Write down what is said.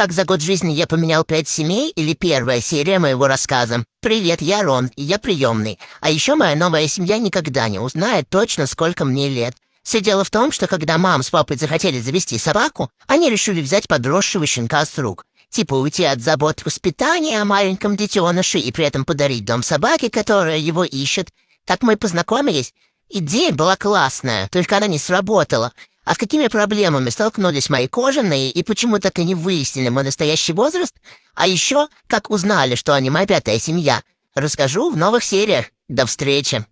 Как за год жизни я поменял 5 семей или первая серия моего рассказа. Привет, я Рон, и я приемный. А еще моя новая семья никогда не узнает точно, сколько мне лет. Все дело в том, что когда мама с папой захотели завести собаку, они решили взять подросшего щенка с рук. Типа уйти от забот воспитания о маленьком детеныше и при этом подарить дом собаке, которая его ищет. Так мы и познакомились. Идея была классная, только она не сработала. А с какими проблемами столкнулись мои кожаные и почему так и не выяснили мой настоящий возраст? А еще, как узнали, что они моя пятая семья? Расскажу в новых сериях. До встречи!